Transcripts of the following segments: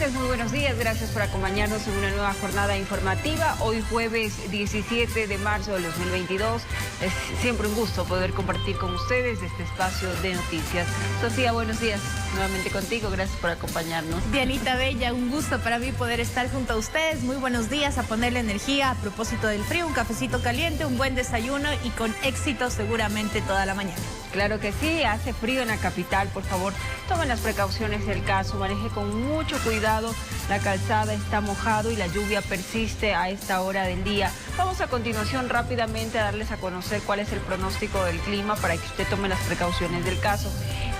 oyentes, muy buenos días. Gracias por acompañarnos en una nueva jornada informativa. Hoy jueves 17 de marzo del 2022. Es siempre un gusto poder compartir con ustedes este espacio de noticias. Sofía, buenos días. Nuevamente contigo. Gracias por acompañarnos. Dianita Bella, un gusto para mí poder estar junto a ustedes. Muy buenos días, a ponerle energía a propósito del frío, un cafecito caliente, un buen desayuno y con éxito seguramente toda la mañana. Claro que sí, hace frío en la capital, por favor, tomen las precauciones del caso, maneje con mucho cuidado, la calzada está mojado y la lluvia persiste a esta hora del día. Vamos a continuación rápidamente a darles a conocer cuál es el pronóstico del clima para que usted tome las precauciones del caso.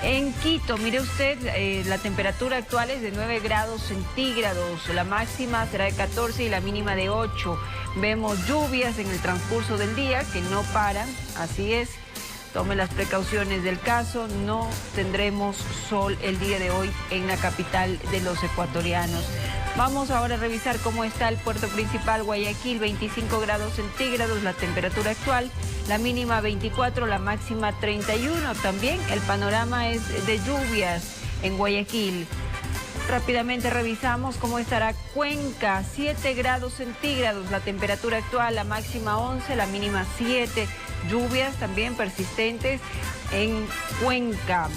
En Quito, mire usted, la temperatura actual es de 9 grados centígrados, la máxima será de 14 y la mínima de 8. Vemos lluvias en el transcurso del día que no paran, así es. Tome las precauciones del caso, no tendremos sol el día de hoy en la capital de los ecuatorianos. Vamos ahora a revisar cómo está el puerto principal, Guayaquil, 25 grados centígrados, la temperatura actual, la mínima 24, la máxima 31. También el panorama es de lluvias en Guayaquil. Rápidamente revisamos cómo estará Cuenca, 7 grados centígrados, la temperatura actual, la máxima 11, la mínima 7. Lluvias también persistentes en Cuenca.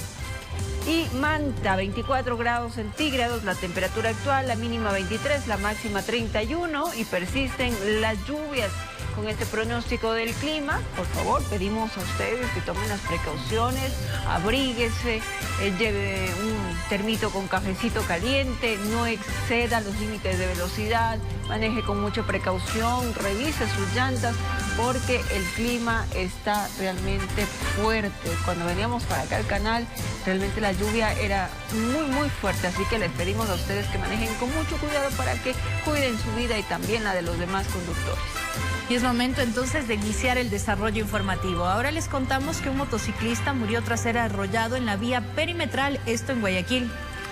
Y Manta, 24 grados centígrados, la temperatura actual, la mínima 23, la máxima 31 y persisten las lluvias. Con este pronóstico del clima, por favor, pedimos a ustedes que tomen las precauciones, abríguese, lleve un termito con cafecito caliente, no exceda los límites de velocidad, maneje con mucha precaución, revise sus llantas, porque el clima está realmente fuerte. Cuando veníamos para acá al canal, realmente la lluvia era muy fuerte, así que les pedimos a ustedes que manejen con mucho cuidado para que cuiden su vida y también la de los demás conductores. Y es momento entonces de iniciar el desarrollo informativo. Ahora les contamos que un motociclista murió tras ser arrollado en la vía perimetral, esto en Guayaquil.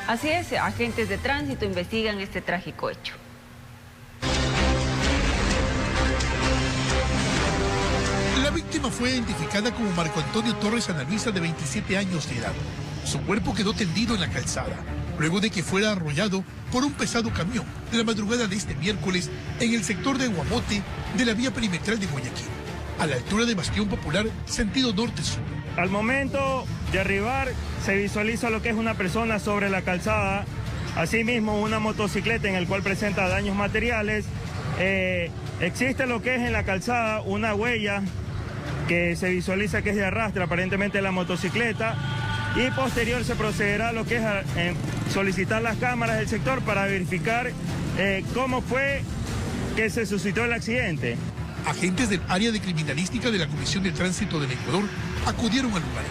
Así es, agentes de tránsito investigan este trágico hecho. La víctima fue identificada como Marco Antonio Torres Ana Luisa, de 27 años de edad. Su cuerpo quedó tendido en la calzada, luego de que fuera arrollado por un pesado camión la madrugada de este miércoles en el sector de Guamote de la vía perimetral de Guayaquil, a la altura de Bastión Popular, sentido norte-sur. Al momento de arribar se visualiza lo que es una persona sobre la calzada, asimismo una motocicleta en el cual presenta daños materiales. Existe lo que es en la calzada una huella que se visualiza que es de arrastre, aparentemente la motocicleta, y posterior se procederá a lo que es solicitar las cámaras del sector para verificar cómo fue que se suscitó el accidente. Agentes del área de criminalística de la Comisión de Tránsito del Ecuador acudieron al lugar,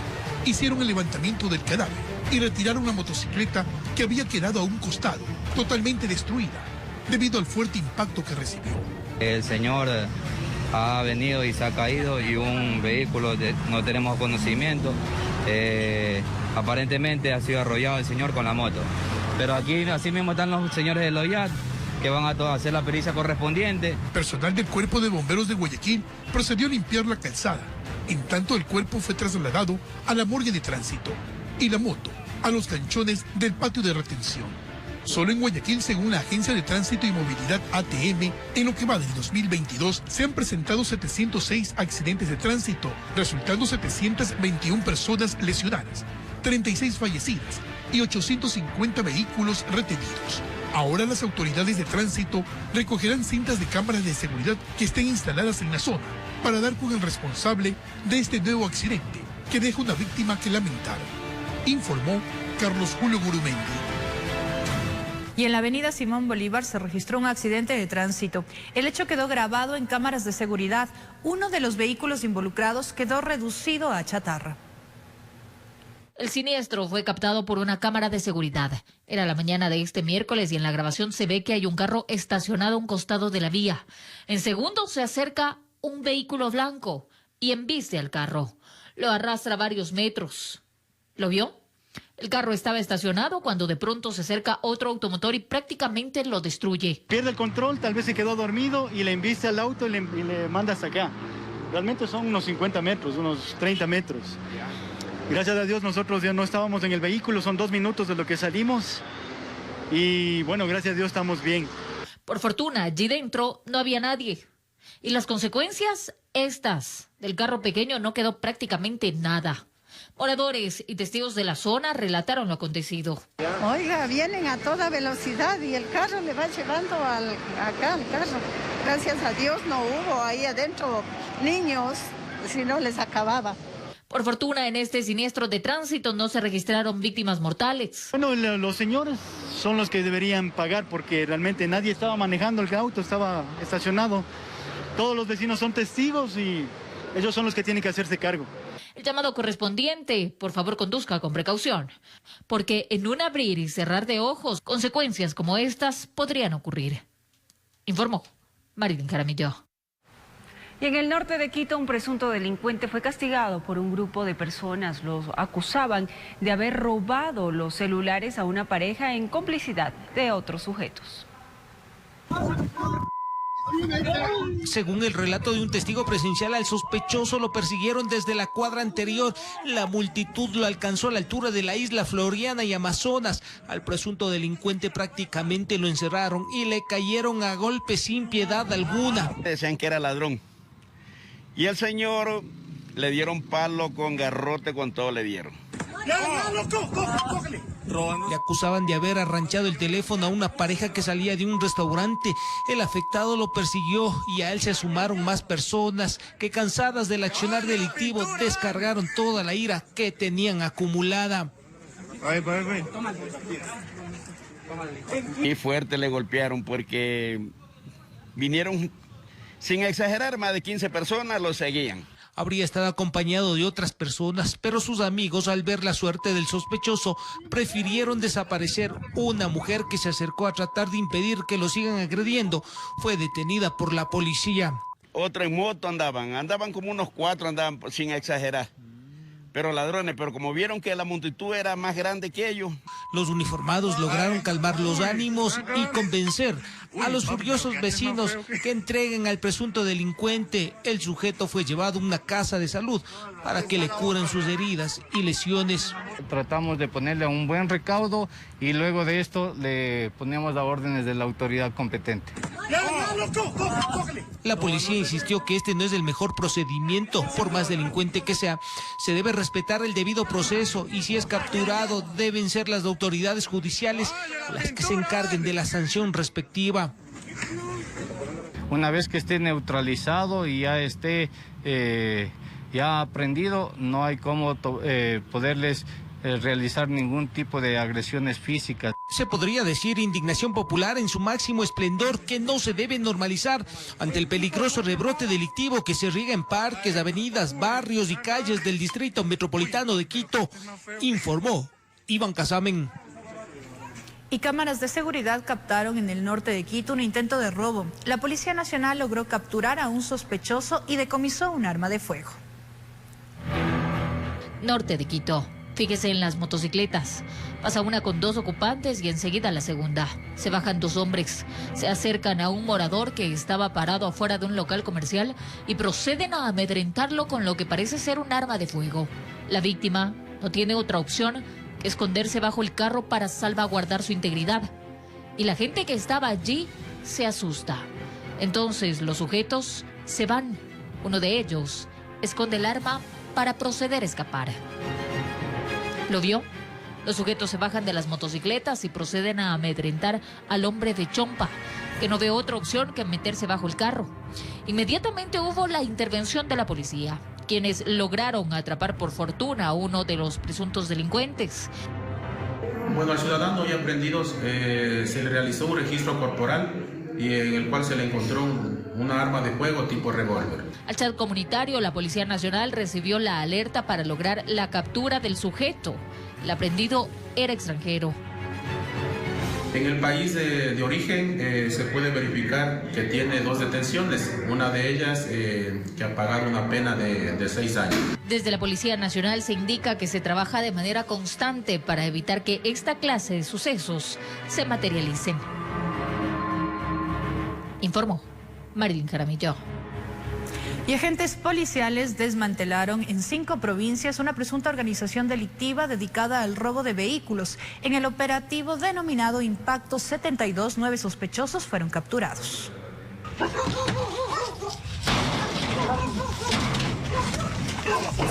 hicieron el levantamiento del cadáver y retiraron la motocicleta que había quedado a un costado, totalmente destruida, debido al fuerte impacto que recibió. El señor ha venido y se ha caído y un vehículo no tenemos conocimiento. Aparentemente ha sido arrollado el señor con la moto. Pero aquí así mismo están los señores del OIAT que van a hacer la pericia correspondiente. Personal del Cuerpo de Bomberos de Guayaquil procedió a limpiar la calzada. En tanto, el cuerpo fue trasladado a la morgue de tránsito y la moto a los canchones del patio de retención. Solo en Guayaquil, según la Agencia de Tránsito y Movilidad ATM, en lo que va del 2022 se han presentado 706 accidentes de tránsito, resultando 721 personas lesionadas, 36 fallecidas y 850 vehículos retenidos. Ahora las autoridades de tránsito recogerán cintas de cámaras de seguridad que estén instaladas en la zona para dar con el responsable de este nuevo accidente que deja una víctima que lamentar, informó Carlos Julio Gurumendi. Y en la avenida Simón Bolívar se registró un accidente de tránsito. El hecho quedó grabado en cámaras de seguridad. Uno de los vehículos involucrados quedó reducido a chatarra. El siniestro fue captado por una cámara de seguridad. Era la mañana de este miércoles y en la grabación se ve que hay un carro estacionado a un costado de la vía. En segundos se acerca un vehículo blanco y embiste al carro. Lo arrastra varios metros. ¿Lo vio? El carro estaba estacionado cuando de pronto se acerca otro automotor y prácticamente lo destruye. Pierde el control, tal vez se quedó dormido y le embiste al auto y le manda hasta acá. Realmente son unos 50 metros, unos 30 metros. Gracias a Dios nosotros ya no estábamos en el vehículo, son 2 minutos de lo que salimos y bueno, gracias a Dios estamos bien. Por fortuna, allí dentro no había nadie. Y las consecuencias, estas. Del carro pequeño no quedó prácticamente nada. Moradores y testigos de la zona relataron lo acontecido. Oiga, vienen a toda velocidad y el carro le va llevando acá al carro. Gracias a Dios no hubo ahí adentro niños, si no les acababa. Por fortuna, en este siniestro de tránsito no se registraron víctimas mortales. Bueno, los señores son los que deberían pagar porque realmente nadie estaba manejando el auto, estaba estacionado. Todos los vecinos son testigos y ellos son los que tienen que hacerse cargo. El llamado correspondiente, por favor conduzca con precaución, porque en un abrir y cerrar de ojos, consecuencias como estas podrían ocurrir. Informó Marilyn Jaramillo. Y en el norte de Quito, un presunto delincuente fue castigado por un grupo de personas. Los acusaban de haber robado los celulares a una pareja en complicidad de otros sujetos. Según el relato de un testigo presencial, al sospechoso lo persiguieron desde la cuadra anterior. La multitud lo alcanzó a la altura de la isla Floriana y Amazonas. Al presunto delincuente prácticamente lo encerraron y le cayeron a golpes sin piedad alguna. Decían que era ladrón. Y el señor le dieron palo con garrote, con todo le dieron. Le acusaban de haber arranchado el teléfono a una pareja que salía de un restaurante. El afectado lo persiguió y a él se sumaron más personas que, cansadas del accionar delictivo, descargaron toda la ira que tenían acumulada. Y fuerte le golpearon porque vinieron, sin exagerar, más de 15 personas lo seguían. Habría estado acompañado de otras personas, pero sus amigos, al ver la suerte del sospechoso, prefirieron desaparecer. Una mujer que se acercó a tratar de impedir que lo sigan agrediendo fue detenida por la policía. Otro en moto andaban como unos 4, andaban sin exagerar. Pero ladrones, pero como vieron que la multitud era más grande que ellos. Los uniformados lograron calmar los ánimos y convencer a los furiosos vecinos que entreguen al presunto delincuente. El sujeto fue llevado a una casa de salud para que le curen sus heridas y lesiones. Tratamos de ponerle un buen recaudo y luego de esto le ponemos a órdenes de la autoridad competente. La policía insistió que este no es el mejor procedimiento. Por más delincuente que sea, se debe respetar el debido proceso y si es capturado deben ser las autoridades judiciales las que se encarguen de la sanción respectiva. Una vez que esté neutralizado y ya esté ya aprendido, no hay cómo poderles realizar ningún tipo de agresiones físicas. Se podría decir indignación popular en su máximo esplendor, que no se debe normalizar ante el peligroso rebrote delictivo que se riega en parques, avenidas, barrios y calles del Distrito Metropolitano de Quito, informó Iván Casamen. Y cámaras de seguridad captaron en el norte de Quito un intento de robo. La Policía Nacional logró capturar a un sospechoso y decomisó un arma de fuego. Norte de Quito. Fíjese en las motocicletas. Pasa una con 2 ocupantes y enseguida la segunda. Se bajan 2 hombres. Se acercan a un morador que estaba parado afuera de un local comercial y proceden a amedrentarlo con lo que parece ser un arma de fuego. La víctima no tiene otra opción que esconderse bajo el carro para salvaguardar su integridad. Y la gente que estaba allí se asusta. Entonces los sujetos se van. Uno de ellos esconde el arma para proceder a escapar. ¿Lo vio? Los sujetos se bajan de las motocicletas y proceden a amedrentar al hombre de chompa, que no ve otra opción que meterse bajo el carro. Inmediatamente hubo la intervención de la policía, quienes lograron atrapar por fortuna a uno de los presuntos delincuentes. Bueno, al ciudadano ya aprendidos se le realizó un registro corporal y en el cual se le encontró una arma de fuego tipo revólver. Al chat comunitario, la Policía Nacional recibió la alerta para lograr la captura del sujeto. El aprendido era extranjero. En el país de origen se puede verificar que tiene 2 detenciones, una de ellas que ha pagado una pena de 6 años. Desde la Policía Nacional se indica que se trabaja de manera constante para evitar que esta clase de sucesos se materialicen. Informó Marilyn Jaramillo. Y agentes policiales desmantelaron en 5 provincias una presunta organización delictiva dedicada al robo de vehículos. En el operativo denominado Impacto 72, 9 sospechosos fueron capturados.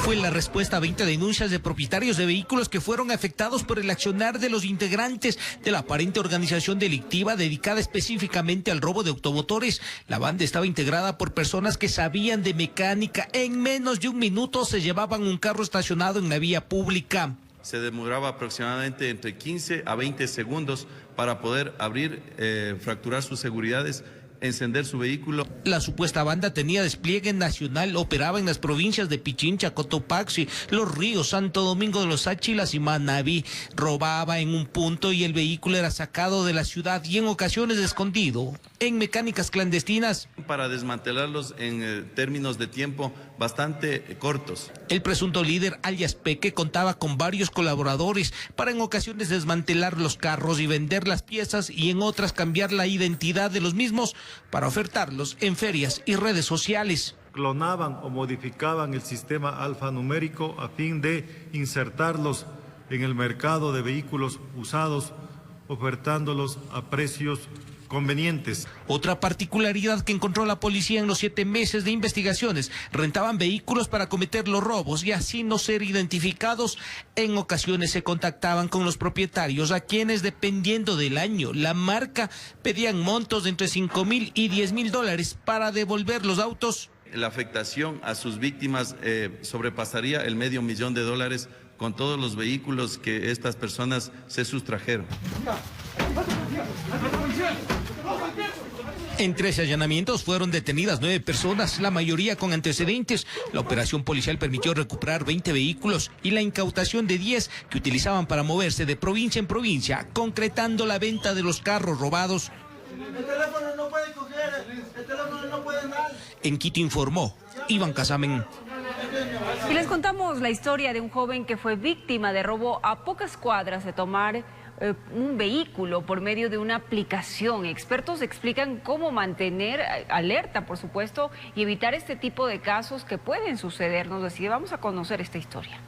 Fue la respuesta a 20 denuncias de propietarios de vehículos que fueron afectados por el accionar de los integrantes de la aparente organización delictiva dedicada específicamente al robo de automotores. La banda estaba integrada por personas que sabían de mecánica. En menos de un minuto se llevaban un carro estacionado en la vía pública. Se demoraba aproximadamente entre 15 a 20 segundos para poder abrir, fracturar sus seguridades, encender su vehículo. La supuesta banda tenía despliegue nacional, operaba en las provincias de Pichincha, Cotopaxi, Los Ríos, Santo Domingo de los Áchilas y Manabí. Robaba en un punto y el vehículo era sacado de la ciudad y en ocasiones escondido en mecánicas clandestinas. Para desmantelarlos en términos de tiempo bastante cortos. El presunto líder, alias Peque, contaba con varios colaboradores para en ocasiones desmantelar los carros y vender las piezas y en otras cambiar la identidad de los mismos para ofertarlos en ferias y redes sociales. Clonaban o modificaban el sistema alfanumérico a fin de insertarlos en el mercado de vehículos usados, ofertándolos a precios convenientes. Otra particularidad que encontró la policía en los 7 meses de investigaciones: rentaban vehículos para cometer los robos y así no ser identificados. En ocasiones se contactaban con los propietarios, a quienes, dependiendo del año, la marca, pedían montos de entre $5,000 y $10,000 para devolver los autos. La afectación a sus víctimas sobrepasaría el $500,000 con todos los vehículos que estas personas se sustrajeron. En 13 allanamientos fueron detenidas 9 personas, la mayoría con antecedentes. La operación policial permitió recuperar 20 vehículos y la incautación de 10 que utilizaban para moverse de provincia en provincia, concretando la venta de los carros robados. El teléfono no puede coger, el teléfono no puede dar. En Quito informó Iván Casamen. Y les contamos la historia de un joven que fue víctima de robo a pocas cuadras de tomar un vehículo por medio de una aplicación. Expertos explican cómo mantener alerta, por supuesto, y evitar este tipo de casos que pueden sucedernos. Así que vamos a conocer esta historia.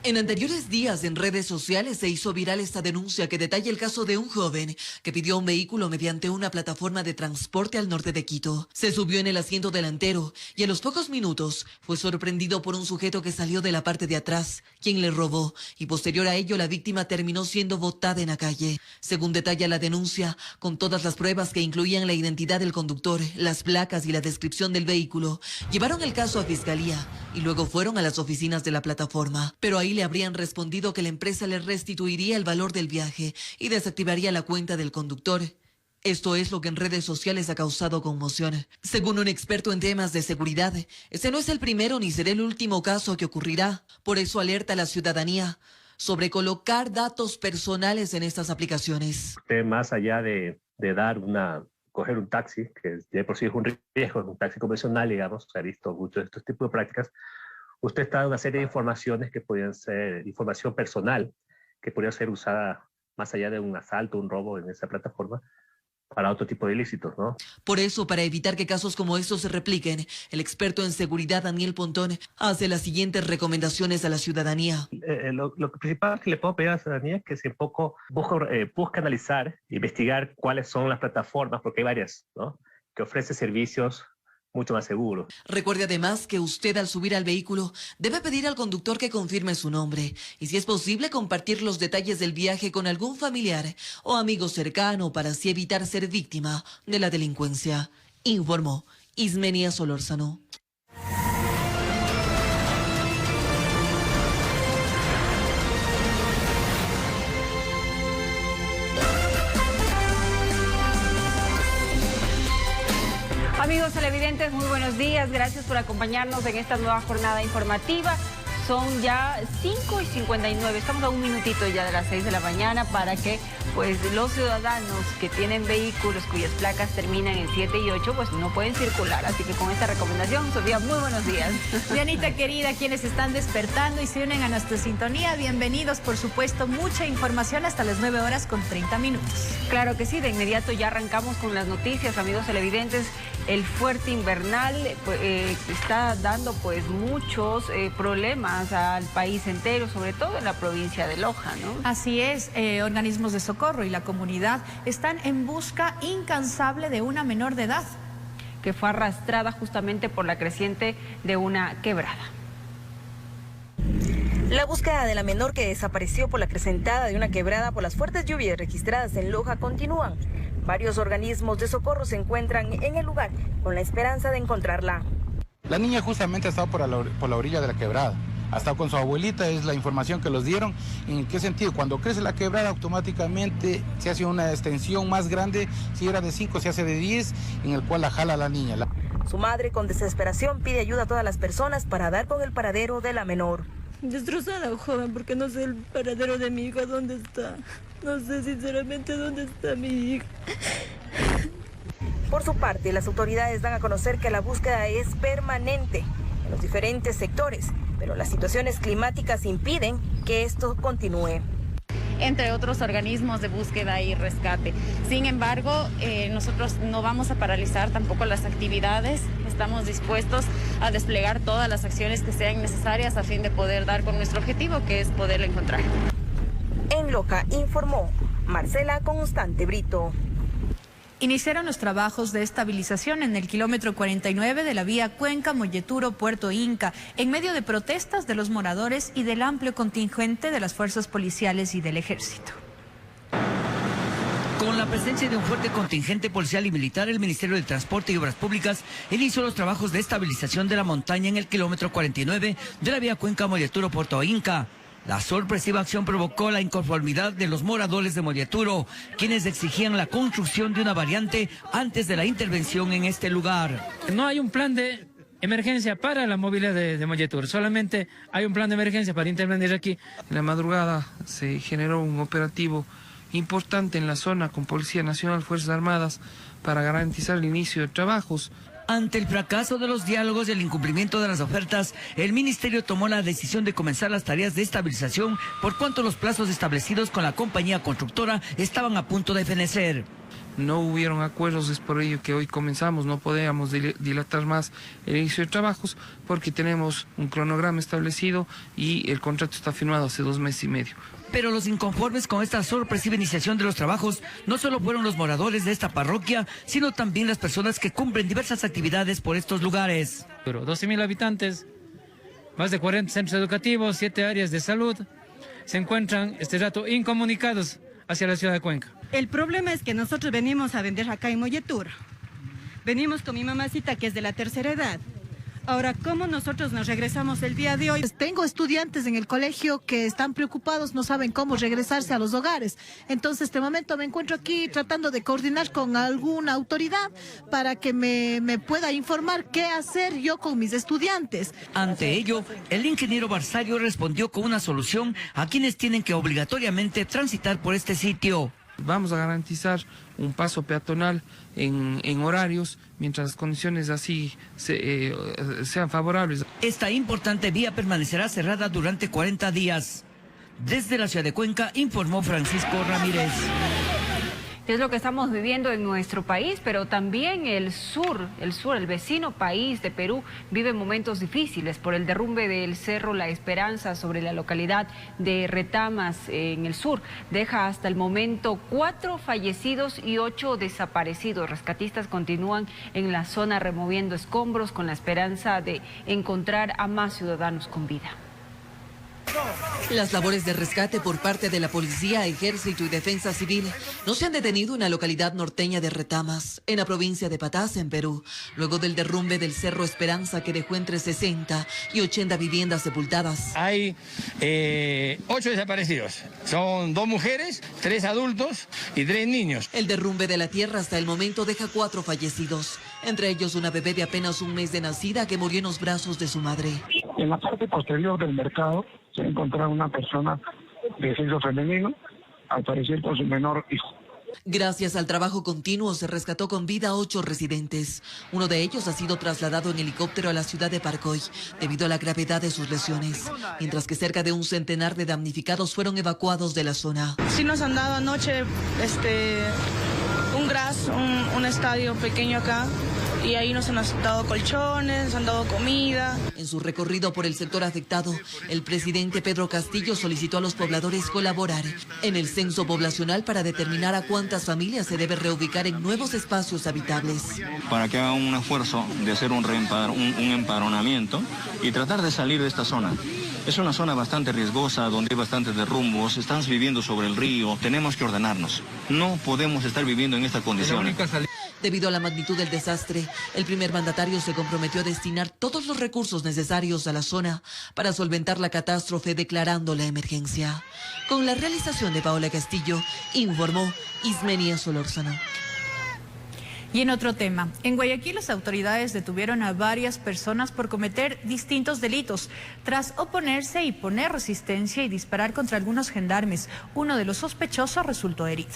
En anteriores días en redes sociales se hizo viral esta denuncia que detalla el caso de un joven que pidió un vehículo mediante una plataforma de transporte al norte de Quito. Se subió en el asiento delantero y a los pocos minutos fue sorprendido por un sujeto que salió de la parte de atrás, quien le robó, y posterior a ello la víctima terminó siendo botada en la calle. Según detalla la denuncia, con todas las pruebas que incluían la identidad del conductor, las placas y la descripción del vehículo, llevaron el caso a fiscalía y luego fueron a las oficinas de la plataforma. Pero ahí le habrían respondido que la empresa le restituiría el valor del viaje y desactivaría la cuenta del conductor. Esto es lo que en redes sociales ha causado conmoción. Según un experto en temas de seguridad, este no es el primero ni será el último caso que ocurrirá. Por eso alerta a la ciudadanía sobre colocar datos personales en estas aplicaciones. Usted, más allá de coger un taxi, que de por sí es un riesgo, un taxi convencional, digamos, se ha visto mucho de estos tipos de prácticas, usted está dando una serie de informaciones que podrían ser información personal, que podría ser usada más allá de un asalto, un robo en esa plataforma, para otro tipo de ilícitos, ¿no? Por eso, para evitar que casos como estos se repliquen, el experto en seguridad Daniel Pontón hace las siguientes recomendaciones a la ciudadanía. Lo principal que le puedo pedir a la ciudadanía es que se busque analizar, investigar cuáles son las plataformas, porque hay varias, ¿no?, que ofrecen servicios mucho más seguro. Recuerde además que usted, al subir al vehículo, debe pedir al conductor que confirme su nombre y, si es posible, compartir los detalles del viaje con algún familiar o amigo cercano para así evitar ser víctima de la delincuencia. Informó Ismenia Solórzano. Amigos televidentes, muy buenos días. Gracias por acompañarnos en esta nueva jornada informativa. Son ya 5:59. Estamos a un minutito ya de las 6 de la mañana para que los ciudadanos que tienen vehículos cuyas placas terminan en 7 y 8 pues no pueden circular. Así que con esta recomendación, Sofía, muy buenos días. Dianita querida, quienes están despertando y se unen a nuestra sintonía, bienvenidos. Por supuesto, mucha información hasta las 9:30. Claro que sí, de inmediato ya arrancamos con las noticias, amigos televidentes. el fuerte invernal está dando pues muchos problemas al país entero, sobre todo en la provincia de Loja, ¿no? Así es, organismos de socorro y la comunidad están en busca incansable de una menor de edad que fue arrastrada justamente por la creciente de una quebrada. La búsqueda de la menor que desapareció por la acrecentada de una quebrada por las fuertes lluvias registradas en Loja continúan. Varios organismos de socorro se encuentran en el lugar con la esperanza de encontrarla. La niña justamente ha estado por la orilla de la quebrada. Ha estado con su abuelita, es la información que los dieron. ¿En qué sentido? Cuando crece la quebrada, automáticamente se hace una extensión más grande. Si era de 5, se hace de 10, en el cual la jala la niña. Su madre, con desesperación, pide ayuda a todas las personas para dar con el paradero de la menor. Destrozada, joven, porque no sé el paradero de mi hija, dónde está. No sé sinceramente dónde está mi hija. Por su parte, las autoridades dan a conocer que la búsqueda es permanente en los diferentes sectores, pero las situaciones climáticas impiden que esto continúe. Entre otros organismos de búsqueda y rescate. Sin embargo, nosotros no vamos a paralizar tampoco las actividades. Estamos dispuestos a desplegar todas las acciones que sean necesarias a fin de poder dar con nuestro objetivo, que es poderla encontrar. En Loja informó Marcela Constante Brito. Iniciaron los trabajos de estabilización en el kilómetro 49 de la vía Cuenca-Molleturo-Puerto Inca, en medio de protestas de los moradores y del amplio contingente de las fuerzas policiales y del ejército. Con la presencia de un fuerte contingente policial y militar, el Ministerio de Transporte y Obras Públicas inició los trabajos de estabilización de la montaña en el kilómetro 49 de la vía Cuenca-Molleturo-Puerto Inca. La sorpresiva acción provocó la inconformidad de los moradores de Molleturo, quienes exigían la construcción de una variante antes de la intervención en este lugar. No hay un plan de emergencia para la movilidad de Molleturo, solamente hay un plan de emergencia para intervenir aquí. En la madrugada se generó un operativo importante en la zona con Policía Nacional, Fuerzas Armadas, para garantizar el inicio de trabajos. Ante el fracaso de los diálogos y el incumplimiento de las ofertas, el ministerio tomó la decisión de comenzar las tareas de estabilización por cuanto los plazos establecidos con la compañía constructora estaban a punto de fenecer. No hubieron acuerdos, es por ello que hoy comenzamos, no podíamos dilatar más el inicio de trabajos porque tenemos un cronograma establecido y el contrato está firmado hace 2 meses y medio. Pero los inconformes con esta sorpresiva iniciación de los trabajos no solo fueron los moradores de esta parroquia, sino también las personas que cumplen diversas actividades por estos lugares. 12.000 habitantes, más de 40 centros educativos, 7 áreas de salud, se encuentran este rato incomunicados hacia la ciudad de Cuenca. El problema es que nosotros venimos a vender acá en Molleturo. Venimos con mi mamacita, que es de la tercera edad. Ahora, ¿cómo nosotros nos regresamos el día de hoy? Tengo estudiantes en el colegio que están preocupados, no saben cómo regresarse a los hogares. Entonces, este momento me encuentro aquí tratando de coordinar con alguna autoridad para que me pueda informar qué hacer yo con mis estudiantes. Ante ello, el ingeniero Barsario respondió con una solución a quienes tienen que obligatoriamente transitar por este sitio. Vamos a garantizar un paso peatonal en horarios mientras las condiciones así sean favorables. Esta importante vía permanecerá cerrada durante 40 días. Desde la ciudad de Cuenca informó Francisco Ramírez. Es lo que estamos viviendo en nuestro país, pero también el vecino país de Perú vive momentos difíciles por el derrumbe del Cerro La Esperanza sobre la localidad de Retamas en el sur. Deja hasta el momento 4 fallecidos y 8 desaparecidos. Rescatistas continúan en la zona removiendo escombros con la esperanza de encontrar a más ciudadanos con vida. Las labores de rescate por parte de la policía, ejército y defensa civil no se han detenido en la localidad norteña de Retamas, en la provincia de Patás, en Perú, luego del derrumbe del Cerro Esperanza que dejó entre 60 y 80 viviendas sepultadas. Hay 8 desaparecidos, son 2 mujeres, 3 adultos y 3 niños. El derrumbe de la tierra hasta el momento deja 4 fallecidos, entre ellos una bebé de apenas un mes de nacida que murió en los brazos de su madre. En la parte posterior del mercado se encontraba una persona de sexo femenino, al parecer con su menor hijo. Gracias al trabajo continuo se rescató con vida a 8 residentes. Uno de ellos ha sido trasladado en helicóptero a la ciudad de Parcoy debido a la gravedad de sus lesiones, mientras que cerca de un centenar de damnificados fueron evacuados de la zona. Sí nos han dado anoche un estadio pequeño acá y ahí nos han dado colchones, nos han dado comida. En su recorrido por el sector afectado, el presidente Pedro Castillo solicitó a los pobladores colaborar en el censo poblacional para determinar a cuántas familias se debe reubicar en nuevos espacios habitables. Para que hagan un esfuerzo de hacer un empadronamiento y tratar de salir de esta zona. Es una zona bastante riesgosa, donde hay bastantes derrumbos, estamos viviendo sobre el río, tenemos que ordenarnos. No podemos estar viviendo en esta condición. Debido a la magnitud del desastre, el primer mandatario se comprometió a destinar todos los recursos necesarios a la zona para solventar la catástrofe, declarando la emergencia. Con la realización de Paola Castillo, informó Ismenia Solórzano. Y en otro tema, en Guayaquil las autoridades detuvieron a varias personas por cometer distintos delitos, tras oponerse y poner resistencia y disparar contra algunos gendarmes. Uno de los sospechosos resultó herido.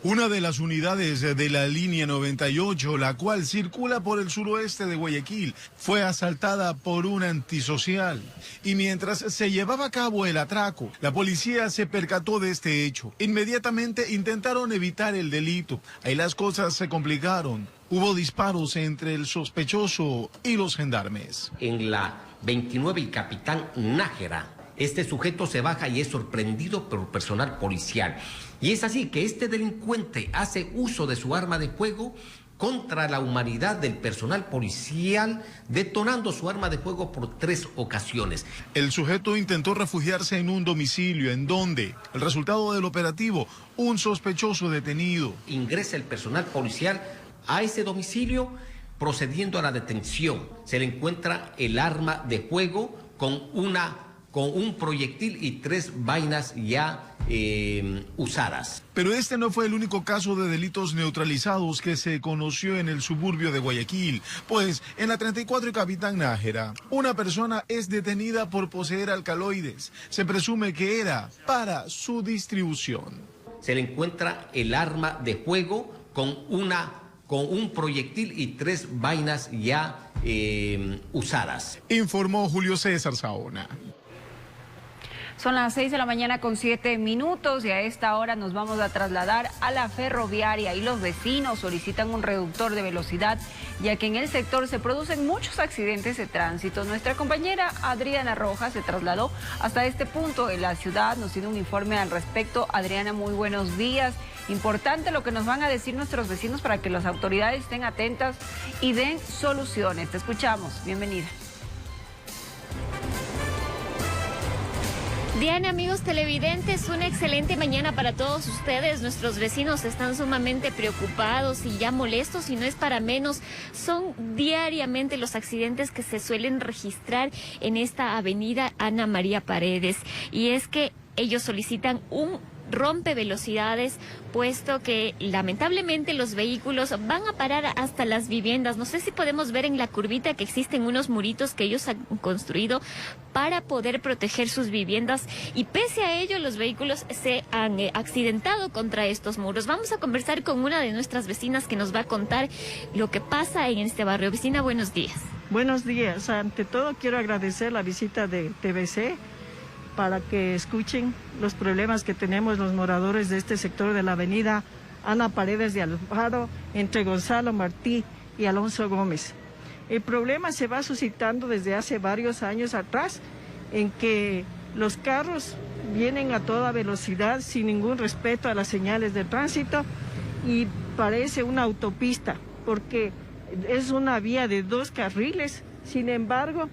Una de las unidades de la línea 98, la cual circula por el suroeste de Guayaquil, fue asaltada por un antisocial. Y mientras se llevaba a cabo el atraco, la policía se percató de este hecho. Inmediatamente intentaron evitar el delito. Ahí las cosas se complicaron. Hubo disparos entre el sospechoso y los gendarmes. En la 29 y Capitán Nájera, este sujeto se baja y es sorprendido por personal policial. Y es así que este delincuente hace uso de su arma de fuego contra la humanidad del personal policial, detonando su arma de fuego por 3 ocasiones. El sujeto intentó refugiarse en un domicilio, en donde el resultado del operativo, un sospechoso detenido. Ingresa el personal policial a ese domicilio, procediendo a la detención. Se le encuentra el arma de fuego con un proyectil y 3 vainas ya usadas. Pero este no fue el único caso de delitos neutralizados que se conoció en el suburbio de Guayaquil, pues en la 34 y Capitán Nájera, una persona es detenida por poseer alcaloides. Se presume que era para su distribución. Se le encuentra el arma de fuego con un proyectil y 3 vainas ya usadas. Informó Julio César Saona. Son las 6 de la mañana con 7 minutos y a esta hora nos vamos a trasladar a la ferroviaria y los vecinos solicitan un reductor de velocidad ya que en el sector se producen muchos accidentes de tránsito. Nuestra compañera Adriana Rojas se trasladó hasta este punto en la ciudad, nos tiene un informe al respecto. Adriana, muy buenos días. Importante lo que nos van a decir nuestros vecinos para que las autoridades estén atentas y den soluciones. Te escuchamos, bienvenida. Diana, amigos televidentes, una excelente mañana para todos ustedes. Nuestros vecinos están sumamente preocupados y ya molestos y no es para menos. Son diariamente los accidentes que se suelen registrar en esta avenida Ana María Paredes. Y es que ellos solicitan un rompe velocidades, puesto que lamentablemente los vehículos van a parar hasta las viviendas. No sé si podemos ver en la curvita que existen unos muritos que ellos han construido para poder proteger sus viviendas y pese a ello los vehículos se han accidentado contra estos muros. Vamos a conversar con una de nuestras vecinas que nos va a contar lo que pasa en este barrio. Vecina, buenos días. Buenos días. Ante todo quiero agradecer la visita de TVC para que escuchen los problemas que tenemos los moradores de este sector de la avenida Ana Paredes de Alfaro, entre Gonzalo Martí y Alonso Gómez. El problema se va suscitando desde hace varios años atrás, en que los carros vienen a toda velocidad sin ningún respeto a las señales de tránsito y parece una autopista, porque es una vía de 2 carriles, sin embargo,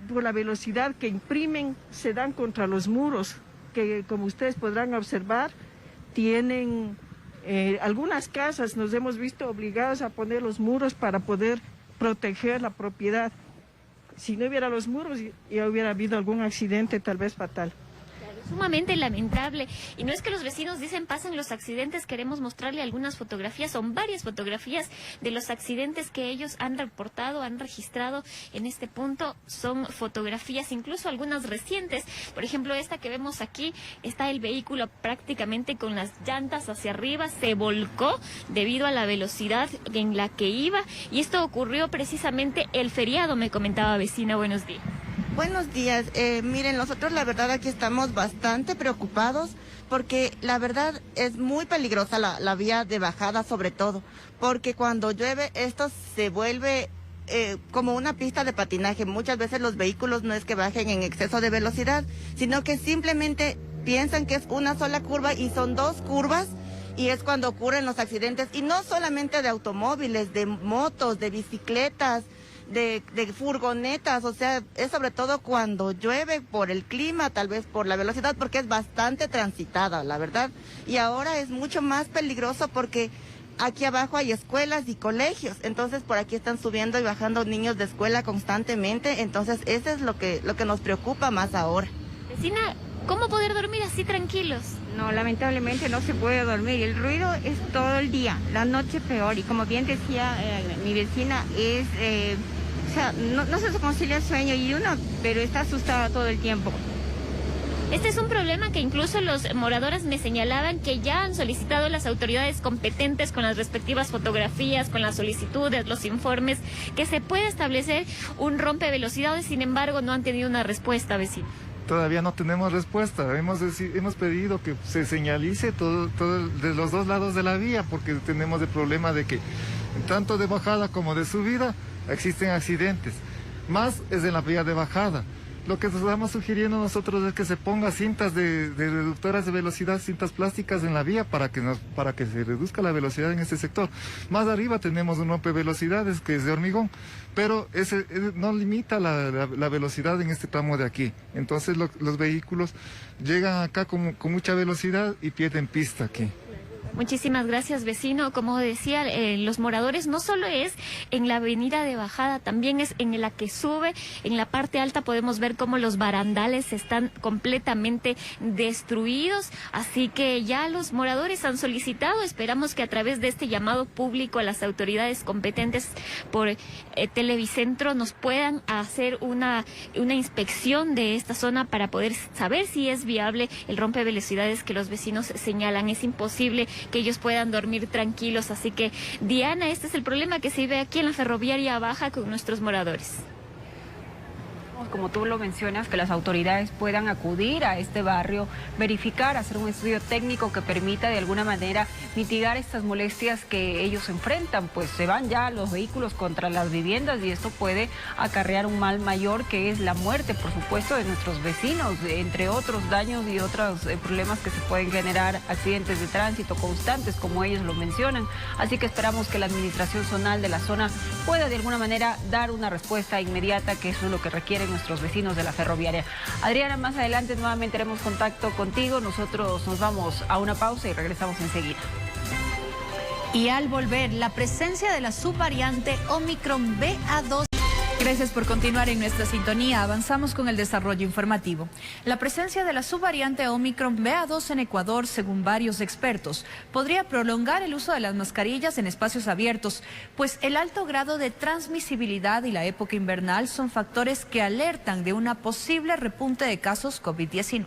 por la velocidad que imprimen, se dan contra los muros, que como ustedes podrán observar, tienen algunas casas, nos hemos visto obligados a poner los muros para poder proteger la propiedad. Si no hubiera los muros, ya hubiera habido algún accidente tal vez fatal. Sumamente lamentable. Y no es que los vecinos dicen pasan los accidentes, queremos mostrarle algunas fotografías, son varias fotografías de los accidentes que ellos han reportado, han registrado en este punto. Son fotografías, incluso algunas recientes. Por ejemplo, esta que vemos aquí, está el vehículo prácticamente con las llantas hacia arriba, se volcó debido a la velocidad en la que iba. Y esto ocurrió precisamente el feriado, me comentaba vecina. Buenos días. Buenos días. Miren, nosotros la verdad aquí estamos bastante preocupados porque la verdad es muy peligrosa la vía de bajada sobre todo, porque cuando llueve esto se vuelve como una pista de patinaje. Muchas veces los vehículos no es que bajen en exceso de velocidad, sino que simplemente piensan que es una sola curva y son dos curvas, y es cuando ocurren los accidentes, y no solamente de automóviles, de motos, de bicicletas, de furgonetas, o sea, es sobre todo cuando llueve por el clima, tal vez por la velocidad, porque es bastante transitada, la verdad. Y ahora es mucho más peligroso porque aquí abajo hay escuelas y colegios, entonces por aquí están subiendo y bajando niños de escuela constantemente, entonces eso es lo que nos preocupa más ahora. Vecina, ¿cómo poder dormir así tranquilos? No, lamentablemente no se puede dormir, el ruido es todo el día, la noche peor, y como bien decía mi vecina, es, o sea, no se concilia el sueño y uno, pero está asustada todo el tiempo. Este es un problema que incluso los moradores me señalaban que ya han solicitado las autoridades competentes con las respectivas fotografías, con las solicitudes, los informes, que se puede establecer un rompevelocidades, sin embargo no han tenido una respuesta, vecino. Todavía no tenemos respuesta, hemos pedido que se señalice todo de los dos lados de la vía, porque tenemos el problema de que tanto de bajada como de subida existen accidentes, más es en la vía de bajada. Lo que estamos sugiriendo nosotros es que se ponga cintas de reductoras de velocidad, cintas plásticas en la vía para que se reduzca la velocidad en este sector. Más arriba tenemos un rompevelocidades que es de hormigón, pero ese no limita la velocidad en este tramo de aquí. Entonces los vehículos llegan acá con mucha velocidad y pierden pista aquí. Muchísimas gracias, vecino. Como decía, los moradores no solo es en la avenida de bajada, también es en la que sube. En la parte alta podemos ver cómo los barandales están completamente destruidos. Así que ya los moradores han solicitado. Esperamos que a través de este llamado público a las autoridades competentes por Televicentro nos puedan hacer una inspección de esta zona para poder saber si es viable el rompevelocidades que los vecinos señalan. Es imposible que ellos puedan dormir tranquilos. Así que, Diana, este es el problema que se vive aquí en la ferroviaria baja con nuestros moradores. Como tú lo mencionas, que las autoridades puedan acudir a este barrio, verificar, hacer un estudio técnico que permita de alguna manera mitigar estas molestias que ellos enfrentan, pues se van ya los vehículos contra las viviendas y esto puede acarrear un mal mayor, que es la muerte, por supuesto, de nuestros vecinos, entre otros daños y otros problemas que se pueden generar, accidentes de tránsito constantes, como ellos lo mencionan. Así que esperamos que la administración zonal de la zona pueda de alguna manera dar una respuesta inmediata, que eso es lo que requieren nuestros vecinos de la ferroviaria. Adriana, más adelante nuevamente haremos contacto contigo. Nosotros nos vamos a una pausa y regresamos enseguida. Y al volver, la presencia de la subvariante Omicron BA2. Gracias por continuar en nuestra sintonía. Avanzamos con el desarrollo informativo. La presencia de la subvariante Omicron BA2 en Ecuador, según varios expertos, podría prolongar el uso de las mascarillas en espacios abiertos, pues el alto grado de transmisibilidad y la época invernal son factores que alertan de una posible repunte de casos COVID-19.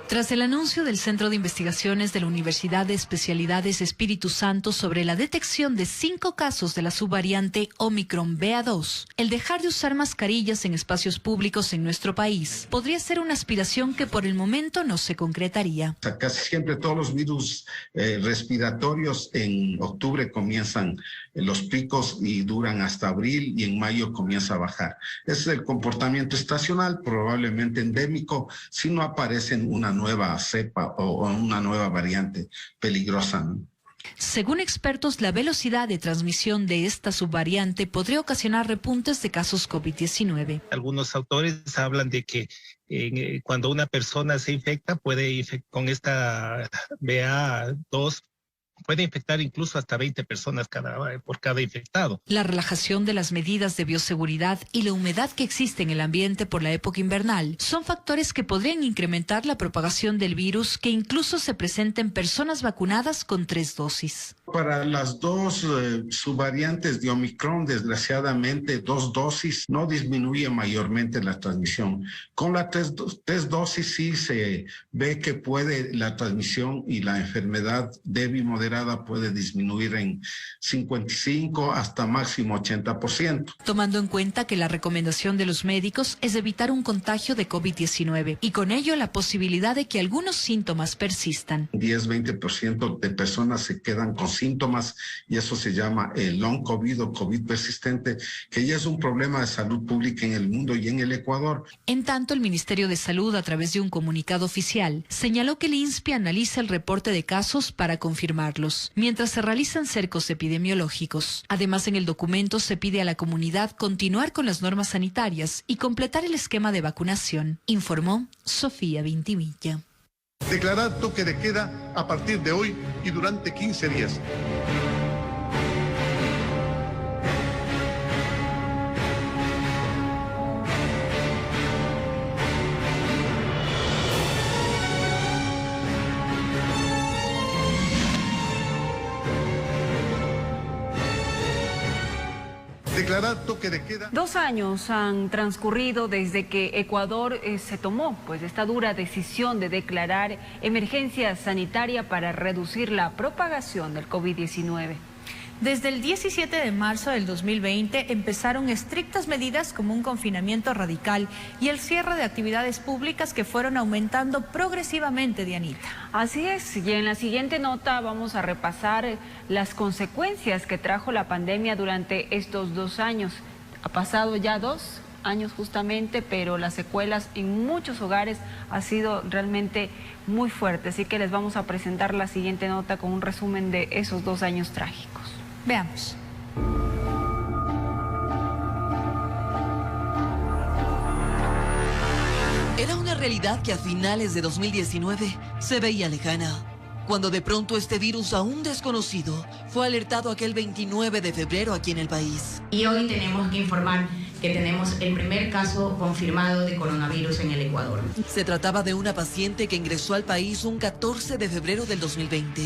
Tras el anuncio del Centro de Investigaciones de la Universidad de Especialidades Espíritu Santo sobre la detección de 5 casos de la subvariante Omicron BA2, el dejar de usar mascarillas en espacios públicos en nuestro país podría ser una aspiración que por el momento no se concretaría. Casi siempre todos los virus respiratorios en octubre comienzan los picos y duran hasta abril, y en mayo comienza a bajar. Ese es el comportamiento estacional, probablemente endémico, si no aparecen una nueva cepa o una nueva variante peligrosa, ¿no? Según expertos, la velocidad de transmisión de esta subvariante podría ocasionar repuntes de casos COVID-19. Algunos autores hablan de que cuando una persona se infecta, con esta BA2, puede infectar incluso hasta 20 personas por cada infectado. La relajación de las medidas de bioseguridad y la humedad que existe en el ambiente por la época invernal son factores que podrían incrementar la propagación del virus, que incluso se presenta en personas vacunadas con 3 dosis. Para las dos subvariantes de Omicron, desgraciadamente 2 dosis no disminuye mayormente la transmisión. Con las 3 dosis sí se ve que puede la transmisión y la enfermedad débil y moderada moderada puede disminuir en 55 hasta máximo 80%. Tomando en cuenta que la recomendación de los médicos es evitar un contagio de COVID-19 y con ello la posibilidad de que algunos síntomas persistan. 10-20% de personas se quedan con síntomas y eso se llama el long COVID o COVID persistente, que ya es un problema de salud pública en el mundo y en el Ecuador. En tanto, el Ministerio de Salud, a través de un comunicado oficial, señaló que el INSPI analiza el reporte de casos para confirmarlos, mientras se realizan cercos epidemiológicos. Además, en el documento se pide a la comunidad continuar con las normas sanitarias y completar el esquema de vacunación, informó Sofía Vintimilla. Declarar toque de queda a partir de hoy y durante 15 días. Declarar toque de queda. 2 años han transcurrido desde que Ecuador se tomó esta dura decisión de declarar emergencia sanitaria para reducir la propagación del COVID-19. Desde el 17 de marzo del 2020 empezaron estrictas medidas como un confinamiento radical y el cierre de actividades públicas que fueron aumentando progresivamente, Dianita. Así es, y en la siguiente nota vamos a repasar las consecuencias que trajo la pandemia durante estos 2 años. Ha pasado ya 2 años justamente, pero las secuelas en muchos hogares ha sido realmente muy fuerte. Así que les vamos a presentar la siguiente nota con un resumen de esos 2 años trágicos. Veamos. Era una realidad que a finales de 2019 se veía lejana, cuando de pronto este virus aún desconocido fue alertado aquel 29 de febrero aquí en el país. Y hoy tenemos que informar que tenemos el primer caso confirmado de coronavirus en el Ecuador. Se trataba de una paciente que ingresó al país un 14 de febrero del 2020.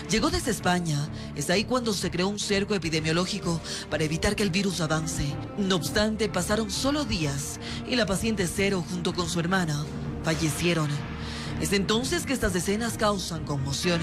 Llegó desde España. Es ahí cuando se creó un cerco epidemiológico para evitar que el virus avance. No obstante, pasaron solo días y la paciente cero junto con su hermana fallecieron. Es entonces que estas escenas causan conmoción.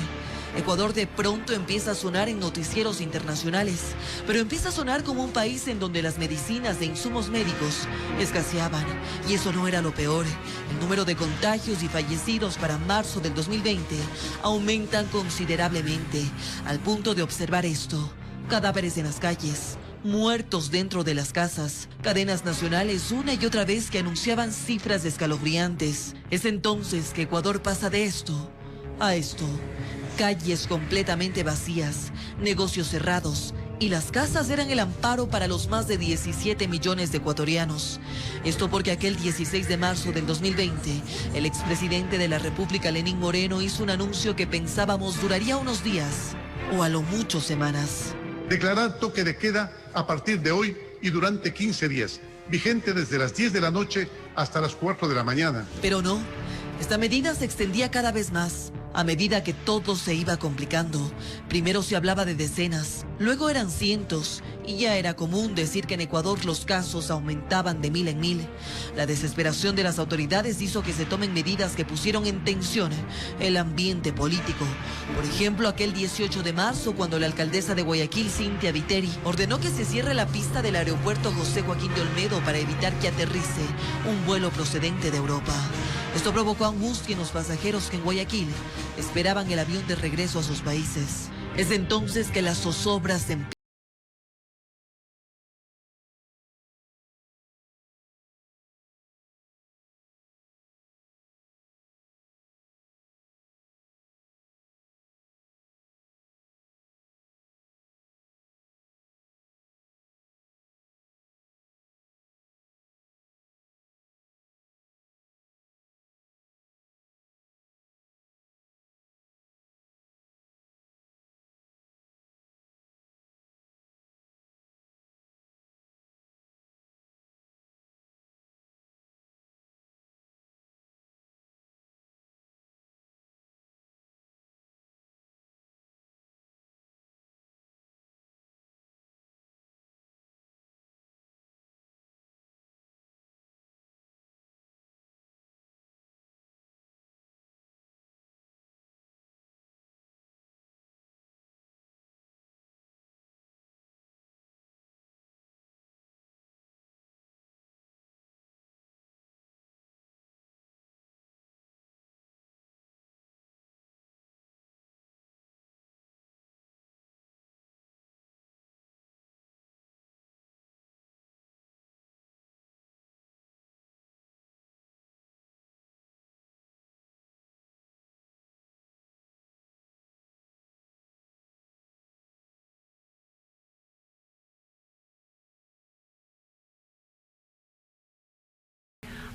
Ecuador de pronto empieza a sonar en noticieros internacionales, pero empieza a sonar como un país en donde las medicinas e insumos médicos escaseaban. Y eso no era lo peor. El número de contagios y fallecidos para marzo del 2020 aumentan considerablemente, al punto de observar esto: cadáveres en las calles, muertos dentro de las casas, cadenas nacionales una y otra vez que anunciaban cifras escalofriantes. Es entonces que Ecuador pasa de esto a esto. Calles completamente vacías, negocios cerrados y las casas eran el amparo para los más de 17 millones de ecuatorianos. Esto porque aquel 16 de marzo del 2020, el expresidente de la República, Lenín Moreno, hizo un anuncio que pensábamos duraría unos días o a lo mucho semanas. Declarar toque de queda a partir de hoy y durante 15 días, vigente desde las 10 de la noche hasta las 4 de la mañana. Pero no, esta medida se extendía cada vez más. A medida que todo se iba complicando, primero se hablaba de decenas, luego eran cientos, y ya era común decir que en Ecuador los casos aumentaban de 1000 en 1000. La desesperación de las autoridades hizo que se tomen medidas que pusieron en tensión el ambiente político. Por ejemplo, aquel 18 de marzo, cuando la alcaldesa de Guayaquil, Cynthia Viteri, ordenó que se cierre la pista del aeropuerto José Joaquín de Olmedo para evitar que aterrice un vuelo procedente de Europa. Esto provocó angustia en los pasajeros que en Guayaquil esperaban el avión de regreso a sus países. Es entonces que las zozobras empiezan.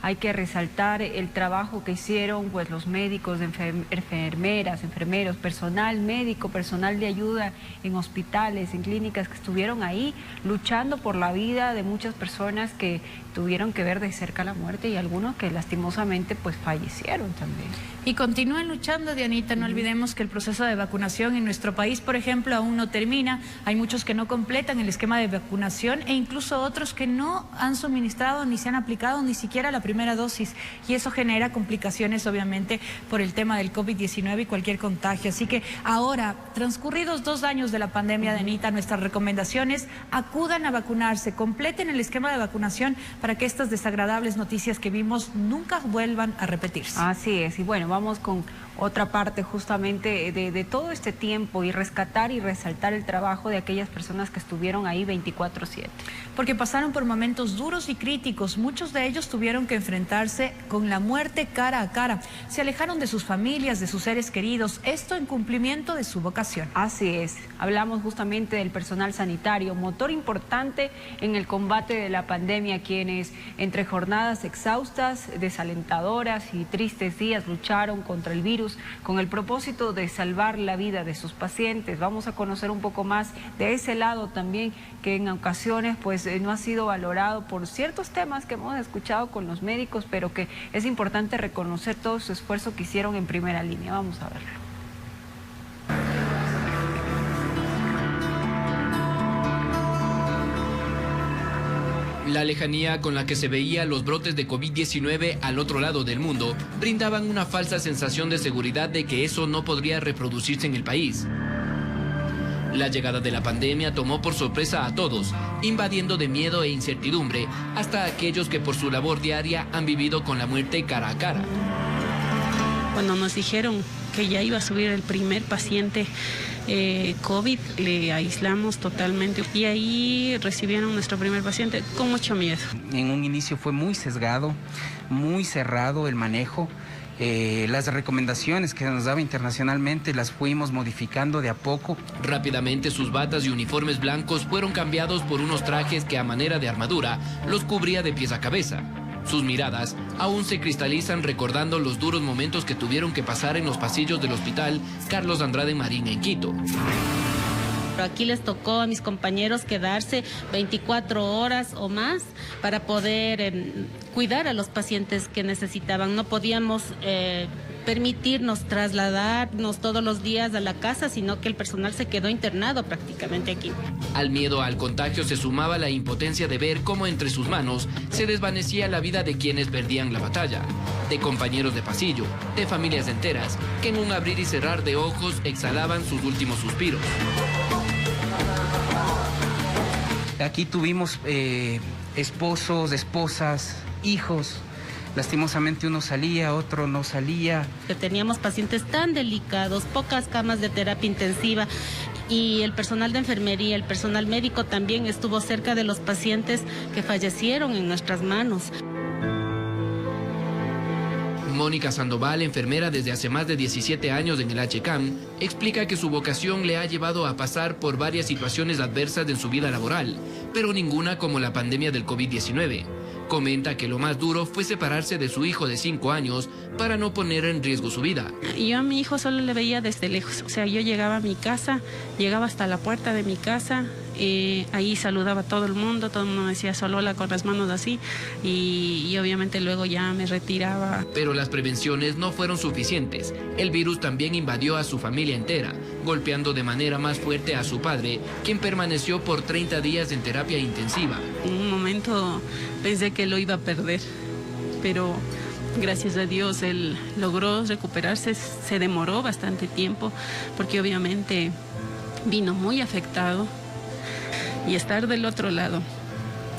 hay que resaltar el trabajo que hicieron pues los médicos, enfermeras, enfermeros, personal médico, personal de ayuda en hospitales, en clínicas que estuvieron ahí luchando por la vida de muchas personas que tuvieron que ver de cerca la muerte y algunos que lastimosamente pues fallecieron también. Y continúan luchando, Dianita, no olvidemos que el proceso de vacunación en nuestro país, por ejemplo, aún no termina. Hay muchos que no completan el esquema de vacunación e incluso otros que no han suministrado ni se han aplicado ni siquiera la primera dosis. Y eso genera complicaciones, obviamente, por el tema del COVID-19 y cualquier contagio. Así que ahora, transcurridos 2 años de la pandemia, Dianita, nuestras recomendaciones: acudan a vacunarse, completen el esquema de vacunación para que estas desagradables noticias que vimos nunca vuelvan a repetirse. Así es, y bueno, vamos con otra parte justamente de todo este tiempo y rescatar y resaltar el trabajo de aquellas personas que estuvieron ahí 24/7. Porque pasaron por momentos duros y críticos, muchos de ellos tuvieron que enfrentarse con la muerte cara a cara, se alejaron de sus familias, de sus seres queridos, esto en cumplimiento de su vocación. Así es, hablamos justamente del personal sanitario, motor importante en el combate de la pandemia, quienes entre jornadas exhaustas, desalentadoras y tristes días lucharon contra el virus con el propósito de salvar la vida de sus pacientes. Vamos a conocer un poco más de ese lado también, que en ocasiones pues no ha sido valorado por ciertos temas que hemos escuchado con los médicos, pero que es importante reconocer todo su esfuerzo que hicieron en primera línea. Vamos a verlo. La lejanía con la que se veía los brotes de COVID-19 al otro lado del mundo brindaban una falsa sensación de seguridad de que eso no podría reproducirse en el país. La llegada de la pandemia tomó por sorpresa a todos, invadiendo de miedo e incertidumbre hasta aquellos que por su labor diaria han vivido con la muerte cara a cara. Cuando nos dijeron que ya iba a subir el primer paciente COVID, le aislamos totalmente y ahí recibieron nuestro primer paciente con mucho miedo. En un inicio fue muy sesgado, muy cerrado el manejo. Las recomendaciones que nos daba internacionalmente las fuimos modificando de a poco. Rápidamente sus batas y uniformes blancos fueron cambiados por unos trajes que a manera de armadura los cubría de pies a cabeza. Sus miradas aún se cristalizan recordando los duros momentos que tuvieron que pasar en los pasillos del hospital Carlos Andrade Marín en Quito. Aquí les tocó a mis compañeros quedarse 24 horas o más para poder cuidar a los pacientes que necesitaban. No podíamos permitirnos trasladarnos todos los días a la casa, sino que el personal se quedó internado prácticamente aquí. Al miedo al contagio se sumaba la impotencia de ver cómo entre sus manos se desvanecía la vida de quienes perdían la batalla, de compañeros de pasillo, de familias enteras, que en un abrir y cerrar de ojos exhalaban sus últimos suspiros. Aquí tuvimos esposos, esposas, hijos. Lastimosamente uno salía, otro no salía. Teníamos pacientes tan delicados, pocas camas de terapia intensiva y el personal de enfermería, el personal médico también estuvo cerca de los pacientes que fallecieron en nuestras manos. Mónica Sandoval, enfermera desde hace más de 17 años en el HCAM, explica que su vocación le ha llevado a pasar por varias situaciones adversas en su vida laboral, pero ninguna como la pandemia del COVID-19. Comenta que lo más duro fue separarse de su hijo de 5 años para no poner en riesgo su vida. Yo a mi hijo solo le veía desde lejos, o sea, yo llegaba a mi casa, llegaba hasta la puerta de mi casa, ahí saludaba a todo el mundo me decía solo hola con las manos así y obviamente luego ya me retiraba. Pero las prevenciones no fueron suficientes. El virus también invadió a su familia entera, golpeando de manera más fuerte a su padre, quien permaneció por 30 días en terapia intensiva. En un momento pensé que lo iba a perder, pero gracias a Dios él logró recuperarse, se demoró bastante tiempo, porque obviamente vino muy afectado, y estar del otro lado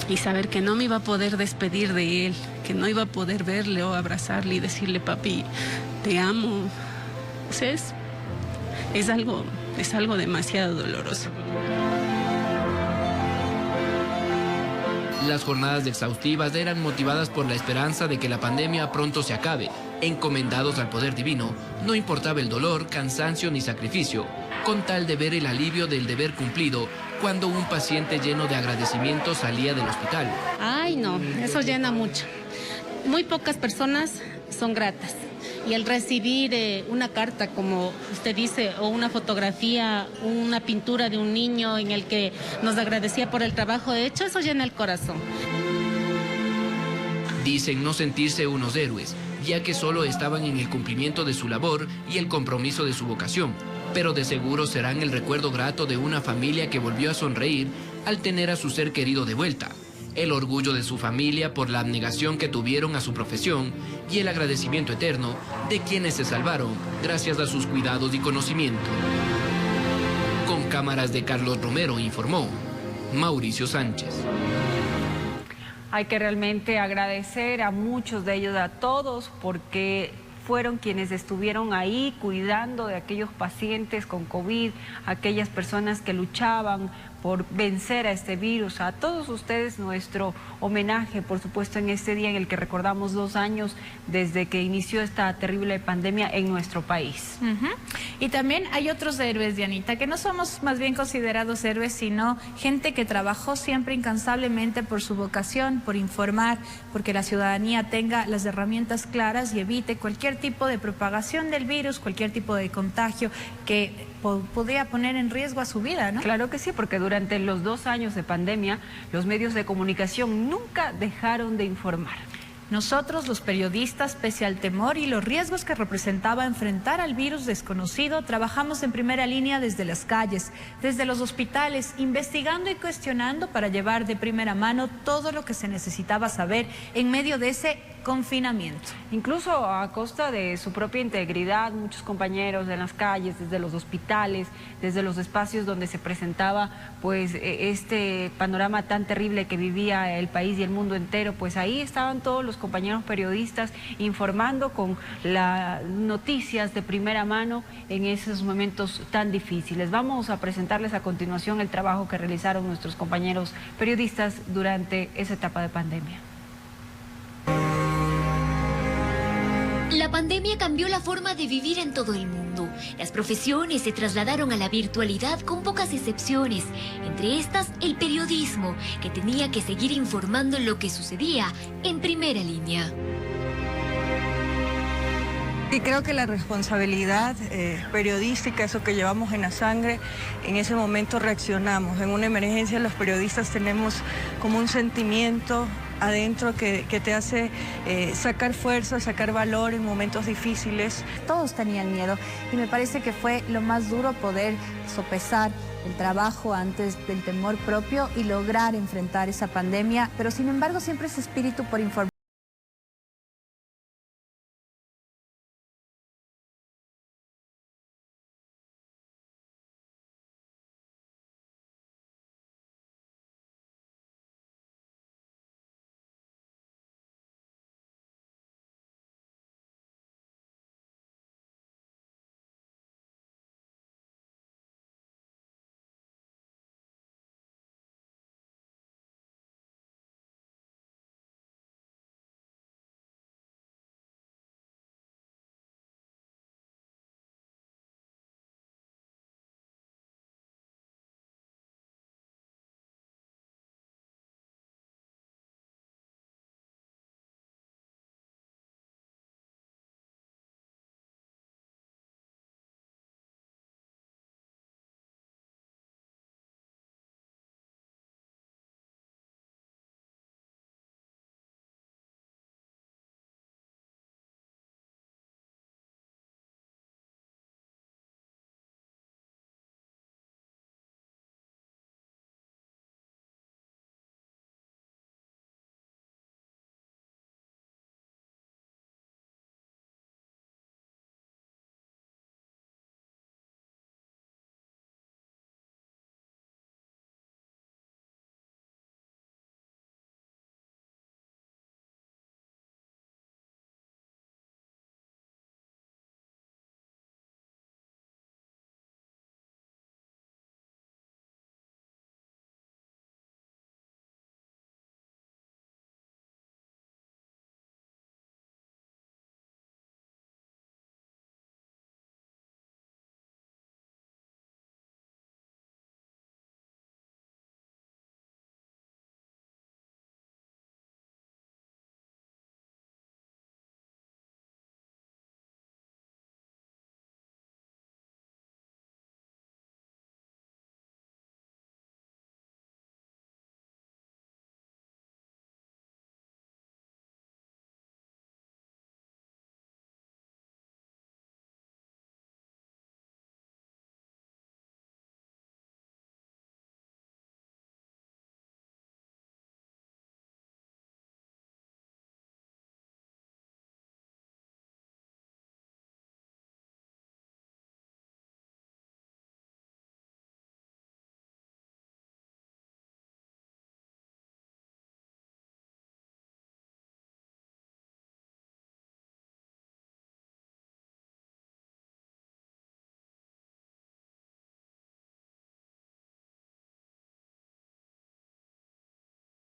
y saber que no me iba a poder despedir de él, que no iba a poder verle o abrazarle y decirle papi, te amo, o sea, es algo demasiado doloroso. Las jornadas exhaustivas eran motivadas por la esperanza de que la pandemia pronto se acabe. Encomendados al poder divino, no importaba el dolor, cansancio ni sacrificio, con tal de ver el alivio del deber cumplido cuando un paciente lleno de agradecimiento salía del hospital. Ay, no, eso llena mucho. muy pocas personas son gratas. Y al recibir una carta, como usted dice, o una fotografía, una pintura de un niño en el que nos agradecía por el trabajo hecho, eso llena el corazón. Dicen no sentirse unos héroes, ya que solo estaban en el cumplimiento de su labor y el compromiso de su vocación, pero de seguro serán el recuerdo grato de una familia que volvió a sonreír al tener a su ser querido de vuelta, el orgullo de su familia por la abnegación que tuvieron a su profesión y el agradecimiento eterno de quienes se salvaron gracias a sus cuidados y conocimiento. Con cámaras de Carlos Romero informó Mauricio Sánchez. Hay que realmente agradecer a muchos de ellos, a todos, porque fueron quienes estuvieron ahí cuidando de aquellos pacientes con COVID, aquellas personas que luchaban por vencer a este virus. A todos ustedes nuestro homenaje, por supuesto, en este día en el que recordamos 2 años desde que inició esta terrible pandemia en nuestro país. Y también hay otros héroes, Dianita, que no somos más bien considerados héroes, sino gente que trabajó siempre incansablemente por su vocación, por informar, porque la ciudadanía tenga las herramientas claras y evite cualquier tipo de propagación del virus, cualquier tipo de contagio que podría poner en riesgo a su vida, ¿no? Claro que sí, porque durante los 2 años de pandemia, los medios de comunicación nunca dejaron de informar. Nosotros, los periodistas, pese al temor y los riesgos que representaba enfrentar al virus desconocido, trabajamos en primera línea desde las calles, desde los hospitales, investigando y cuestionando para llevar de primera mano todo lo que se necesitaba saber en medio de ese confinamiento. Incluso a costa de su propia integridad, muchos compañeros en las calles, desde los hospitales, desde los espacios donde se presentaba pues este panorama tan terrible que vivía el país y el mundo entero, pues ahí estaban todos los compañeros periodistas informando con las noticias de primera mano en esos momentos tan difíciles. Vamos a presentarles a continuación el trabajo que realizaron nuestros compañeros periodistas durante esa etapa de pandemia. La pandemia cambió la forma de vivir en todo el mundo. Las profesiones se trasladaron a la virtualidad con pocas excepciones. Entre estas, el periodismo, que tenía que seguir informando lo que sucedía en primera línea. Y creo que la responsabilidad periodística, eso que llevamos en la sangre, en ese momento reaccionamos. En una emergencia los periodistas tenemos como un sentimiento adentro que te hace sacar fuerza, sacar valor en momentos difíciles. Todos tenían miedo y me parece que fue lo más duro poder sopesar el trabajo antes del temor propio y lograr enfrentar esa pandemia, pero sin embargo siempre ese espíritu por informar.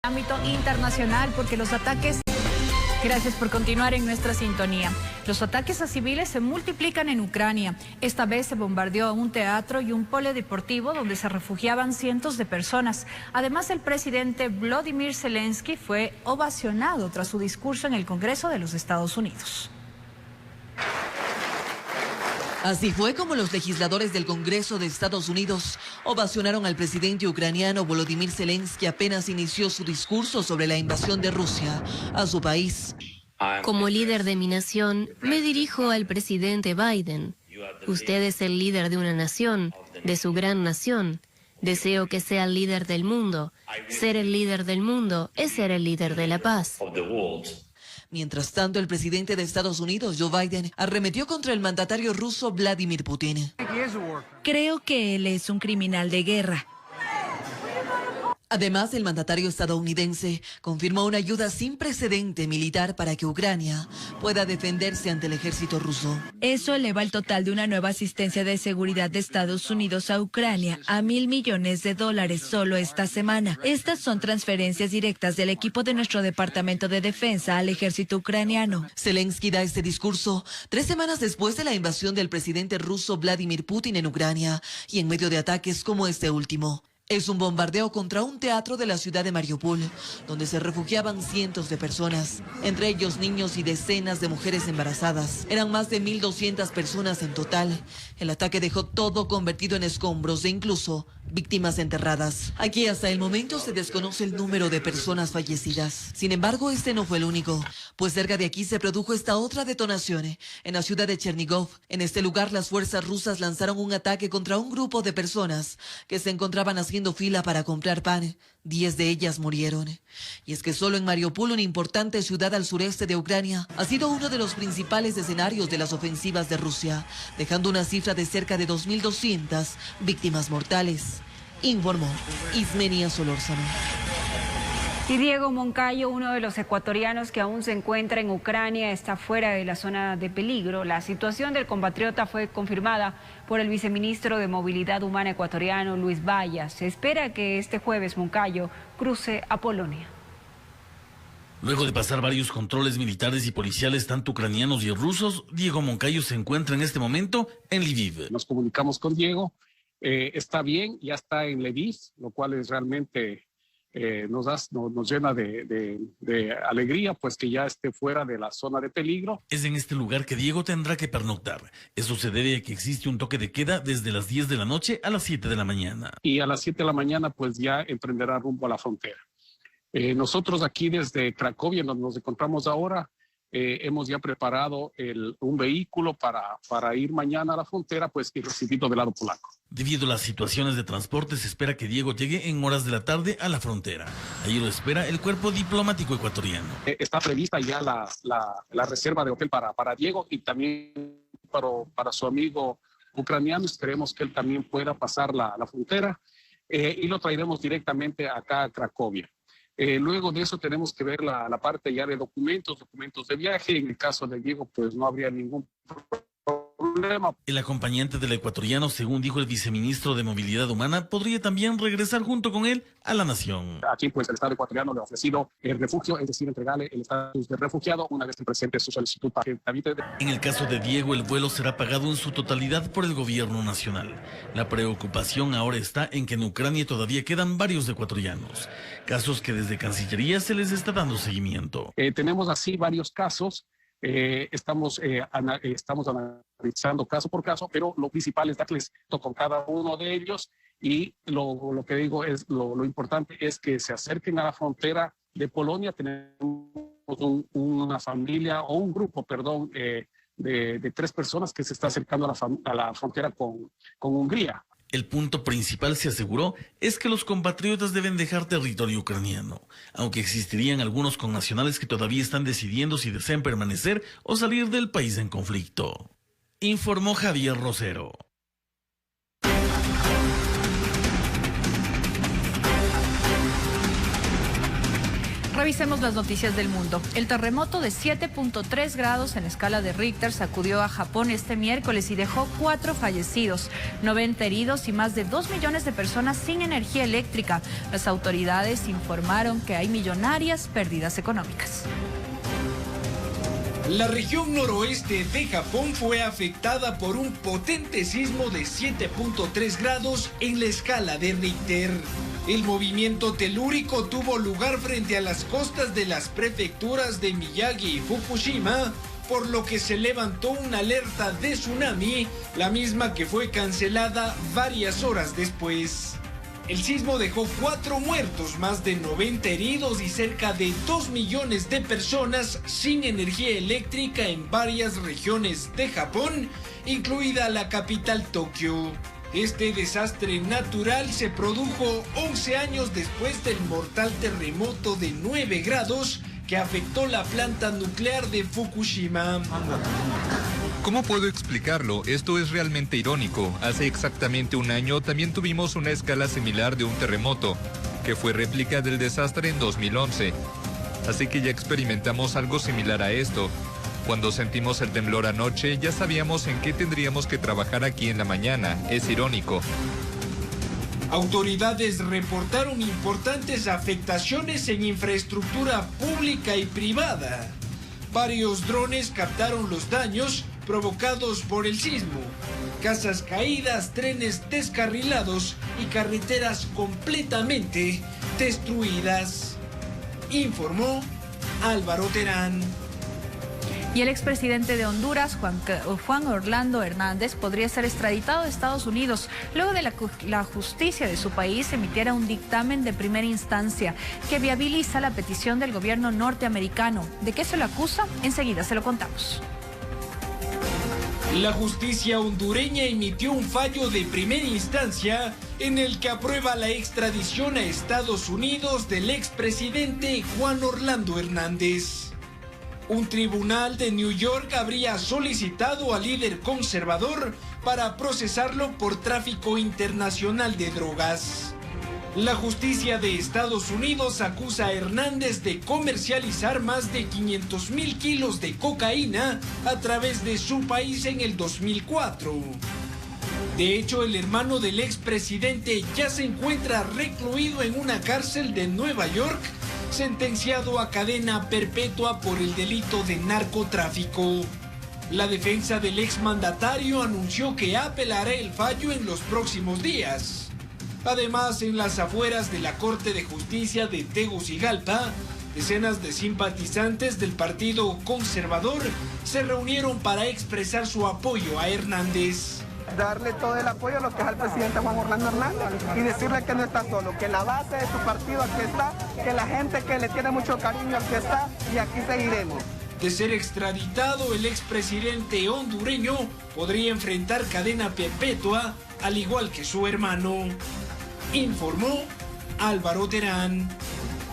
Ámbito internacional, porque los ataques... Gracias por continuar en nuestra sintonía. Los ataques a civiles se multiplican en Ucrania. Esta vez se bombardeó un teatro y un polideportivo donde se refugiaban cientos de personas. Además, el presidente Volodymyr Zelensky fue ovacionado tras su discurso en el Congreso de los Estados Unidos. Así fue como los legisladores del Congreso de Estados Unidos ovacionaron al presidente ucraniano Volodymyr Zelensky apenas inició su discurso sobre la invasión de Rusia a su país. Como líder de mi nación, me dirijo al presidente Biden. Usted es el líder de una nación, de su gran nación. Deseo que sea el líder del mundo. Ser el líder del mundo es ser el líder de la paz. Mientras tanto, el presidente de Estados Unidos, Joe Biden, arremetió contra el mandatario ruso Vladimir Putin. Creo que él es un criminal de guerra. Además, el mandatario estadounidense confirmó una ayuda sin precedente militar para que Ucrania pueda defenderse ante el ejército ruso. Eso eleva el total de una nueva asistencia de seguridad de Estados Unidos a Ucrania a $1.000 millones solo esta semana. Estas son transferencias directas del equipo de nuestro Departamento de Defensa al ejército ucraniano. Zelensky da este discurso 3 semanas después de la invasión del presidente ruso Vladimir Putin en Ucrania y en medio de ataques como este último. Es un bombardeo contra un teatro de la ciudad de Mariupol, donde se refugiaban cientos de personas, entre ellos niños y decenas de mujeres embarazadas. Eran más de 1.200 personas en total. El ataque dejó todo convertido en escombros e incluso víctimas enterradas. Aquí hasta el momento se desconoce el número de personas fallecidas. Sin embargo, este no fue el único, pues cerca de aquí se produjo esta otra detonación en la ciudad de Chernigov. En este lugar, las fuerzas rusas lanzaron un ataque contra un grupo de personas que se encontraban haciendo fila para comprar pan. 10 de ellas murieron. Y es que solo en Mariupol, una importante ciudad al sureste de Ucrania, ha sido uno de los principales escenarios de las ofensivas de Rusia, dejando una cifra de cerca de 2.200 víctimas mortales, informó Ismenia Solórzano. Y Diego Moncayo, uno de los ecuatorianos que aún se encuentra en Ucrania, está fuera de la zona de peligro. La situación del compatriota fue confirmada por el viceministro de Movilidad Humana ecuatoriano, Luis Vallas. Se espera que este jueves Moncayo cruce a Polonia. Luego de pasar varios controles militares y policiales, tanto ucranianos y rusos, Diego Moncayo se encuentra en este momento en Lviv. Nos comunicamos con Diego, está bien, ya está en Lviv, lo cual es realmente... nos llena de alegría, pues que ya esté fuera de la zona de peligro. Es en este lugar que Diego tendrá que pernoctar. Eso se debe a que existe un toque de queda desde las 10 de la noche a las 7 de la mañana. Y a las 7 de la mañana pues ya emprenderá rumbo a la frontera. Nosotros aquí desde Cracovia, donde nos encontramos ahora, hemos ya preparado un vehículo para ir mañana a la frontera, pues y recibirlo del lado polaco. Debido a las situaciones de transporte, se espera que Diego llegue en horas de la tarde a la frontera. Allí lo espera el cuerpo diplomático ecuatoriano. Está prevista ya la reserva de hotel para Diego y también para su amigo ucraniano. Esperemos que él también pueda pasar la frontera y lo traeremos directamente acá a Cracovia. Luego de eso tenemos que ver la parte ya de documentos de viaje. En el caso de Diego, pues no habría ningún problema. El acompañante del ecuatoriano, según dijo el viceministro de Movilidad Humana, podría también regresar junto con él a la nación. Aquí pues el Estado ecuatoriano le ha ofrecido el refugio, es decir, entregarle el estatus de refugiado una vez que presente su solicitud para que habite. En el caso de Diego, el vuelo será pagado en su totalidad por el gobierno nacional. La preocupación ahora está en que en Ucrania todavía quedan varios ecuatorianos, casos que desde Cancillería se les está dando seguimiento. Tenemos así varios casos. Estamos analizando caso por caso, pero lo principal es darles con cada uno de ellos y lo que digo es lo importante es que se acerquen a la frontera de Polonia. Tenemos una familia o un grupo, perdón, de 3 personas que se está acercando a la frontera con Hungría. El punto principal, se aseguró, es que los compatriotas deben dejar territorio ucraniano, aunque existirían algunos connacionales que todavía están decidiendo si desean permanecer o salir del país en conflicto. Informó Javier Rosero. Revisemos las noticias del mundo. El terremoto de 7.3 grados en la escala de Richter sacudió a Japón este miércoles y dejó 4 fallecidos, 90 heridos y más de 2 millones de personas sin energía eléctrica. Las autoridades informaron que hay millonarias pérdidas económicas. La región noroeste de Japón fue afectada por un potente sismo de 7.3 grados en la escala de Richter. El movimiento telúrico tuvo lugar frente a las costas de las prefecturas de Miyagi y Fukushima, por lo que se levantó una alerta de tsunami, la misma que fue cancelada varias horas después. El sismo dejó 4 muertos, más de 90 heridos y cerca de 2 millones de personas sin energía eléctrica en varias regiones de Japón, incluida la capital Tokio. Este desastre natural se produjo 11 años después del mortal terremoto de 9 grados que afectó la planta nuclear de Fukushima. ¿Cómo puedo explicarlo? Esto es realmente irónico. Hace exactamente un año también tuvimos una escala similar de un terremoto, que fue réplica del desastre en 2011. Así que ya experimentamos algo similar a esto. Cuando sentimos el temblor anoche, ya sabíamos en qué tendríamos que trabajar aquí en la mañana. Es irónico. Autoridades reportaron importantes afectaciones en infraestructura pública y privada. Varios drones captaron los daños provocados por el sismo. Casas caídas, trenes descarrilados y carreteras completamente destruidas. Informó Álvaro Terán. Y el expresidente de Honduras, Juan Orlando Hernández, podría ser extraditado a Estados Unidos luego de la justicia de su país emitiera un dictamen de primera instancia que viabiliza la petición del gobierno norteamericano. ¿De qué se lo acusa? Enseguida se lo contamos. La justicia hondureña emitió un fallo de primera instancia en el que aprueba la extradición a Estados Unidos del expresidente Juan Orlando Hernández. Un tribunal de New York habría solicitado al líder conservador para procesarlo por tráfico internacional de drogas. La justicia de Estados Unidos acusa a Hernández de comercializar más de 500,000 kilos de cocaína a través de su país en el 2004. De hecho, el hermano del expresidente ya se encuentra recluido en una cárcel de Nueva York, sentenciado a cadena perpetua por el delito de narcotráfico. La defensa del exmandatario anunció que apelará el fallo en los próximos días. Además, en las afueras de la Corte de Justicia de Tegucigalpa, decenas de simpatizantes del Partido Conservador se reunieron para expresar su apoyo a Hernández. Darle todo el apoyo a lo que es al presidente Juan Orlando Hernández y decirle que no está solo, que la base de su partido aquí está, que la gente que le tiene mucho cariño aquí está y aquí seguiremos. De ser extraditado, el expresidente hondureño podría enfrentar cadena perpetua, al igual que su hermano. Informó Álvaro Terán.